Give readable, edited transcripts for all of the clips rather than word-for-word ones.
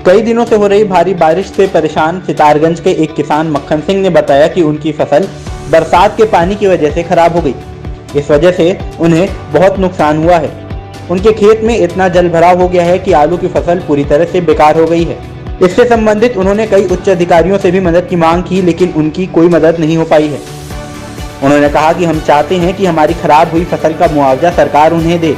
कई दिनों से हो रही भारी बारिश से परेशान सितारगंज के एक किसान मक्खन सिंह ने बताया कि उनकी फसल बरसात के पानी की वजह से खराब हो गई। इस वजह से उन्हें बहुत नुकसान हुआ है। उनके खेत में इतना जल भराव हो गया है कि आलू की फसल पूरी तरह से बेकार हो गई है। इससे संबंधित उन्होंने कई उच्च अधिकारियों से भी मदद की मांग की, लेकिन उनकी कोई मदद नहीं हो पाई है। उन्होंने कहा कि हम चाहते हैं कि हमारी खराब हुई फसल का मुआवजा सरकार उन्हें दे,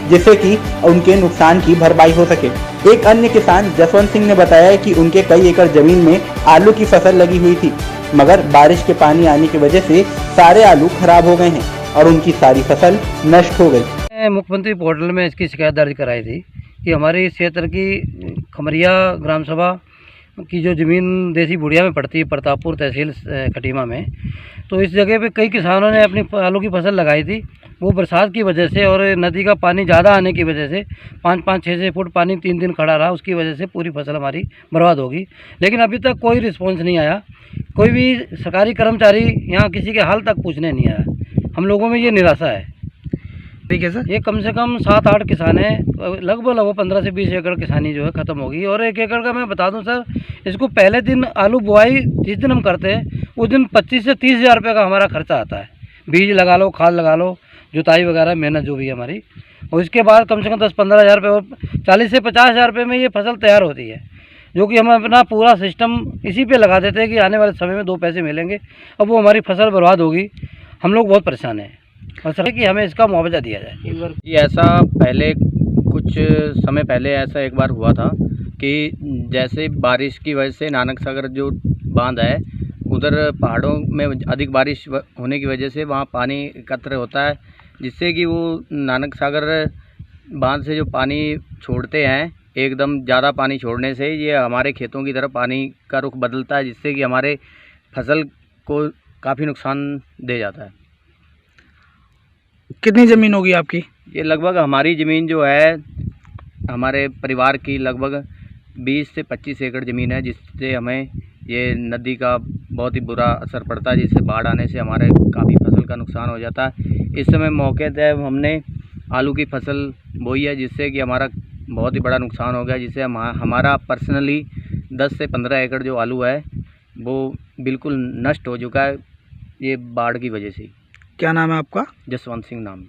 जिससे कि उनके नुकसान की भरपाई हो सके। एक अन्य किसान जसवंत सिंह ने बताया कि उनके कई एकड़ जमीन में आलू की फसल लगी हुई थी, मगर बारिश के पानी आने की वजह से सारे आलू खराब हो गए हैं और उनकी सारी फसल नष्ट हो गई। मुख्यमंत्री पोर्टल में इसकी शिकायत दर्ज कराई थी कि हमारी क्षेत्र की खमरिया ग्राम सभा की जो ज़मीन देसी बुढ़िया में पड़ती है, प्रतापपुर तहसील खटीमा में, तो इस जगह पे कई किसानों ने अपनी आलू की फसल लगाई थी। वो बरसात की वजह से और नदी का पानी ज़्यादा आने की वजह से 5-6 फुट पानी 3 दिन खड़ा रहा, उसकी वजह से पूरी फसल हमारी बर्बाद होगी। लेकिन अभी तक कोई रिस्पॉन्स नहीं आया, कोई भी सरकारी कर्मचारी यहाँ किसी के हाल तक पूछने नहीं आया। हम लोगों में ये निराशा है। ठीक है सर। ये कम से कम 7-8 किसान हैं, लगभग 15 से 20 एकड़ किसानी जो है ख़त्म होगी। और 1 एकड़ का मैं बता दूं सर, इसको पहले दिन आलू बुआई जिस दिन हम करते हैं उस दिन 25 से 30 हज़ार रुपये का हमारा खर्चा आता है। बीज लगा लो, खाद लगा लो, जुताई वगैरह मेहनत जो भी है हमारी, और इसके बाद कम से कम 10-15 हज़ार रुपये और 40 से 50 हज़ार रुपये में ये फसल तैयार होती है, जो कि हम अपना पूरा सिस्टम इसी पे लगा देते हैं कि आने वाले समय में 2 पैसे मिलेंगे। अब वो हमारी फसल बर्बाद होगी। हम लोग बहुत परेशान हैं और सर कि हमें इसका मुआवजा दिया जाए। ये ऐसा पहले कुछ समय पहले ऐसा एक बार हुआ था कि जैसे बारिश की वजह से नानक सागर जो बांध है, उधर पहाड़ों में अधिक बारिश होने की वजह से वहाँ पानी एकत्र होता है, जिससे कि वो नानक सागर बांध से जो पानी छोड़ते हैं, एकदम ज़्यादा पानी छोड़ने से ये हमारे खेतों की तरफ पानी का रुख बदलता है, जिससे कि हमारे फसल को काफ़ी नुकसान दे जाता है। कितनी ज़मीन होगी आपकी? ये लगभग हमारी ज़मीन जो है, हमारे परिवार की लगभग 20 से 25 एकड़ ज़मीन है, जिससे हमें ये नदी का बहुत ही बुरा असर पड़ता है, जिससे बाढ़ आने से हमारे काफ़ी फसल का नुकसान हो जाता है। इस समय मौके पर हमने आलू की फसल बोई है, जिससे कि हमारा बहुत ही बड़ा नुकसान हो गया, जिससे हमारा पर्सनली 10 से 15 एकड़ जो आलू है वो बिल्कुल नष्ट हो चुका है, ये बाढ़ की वजह से। क्या नाम है आपका? जसवंत सिंह नाम।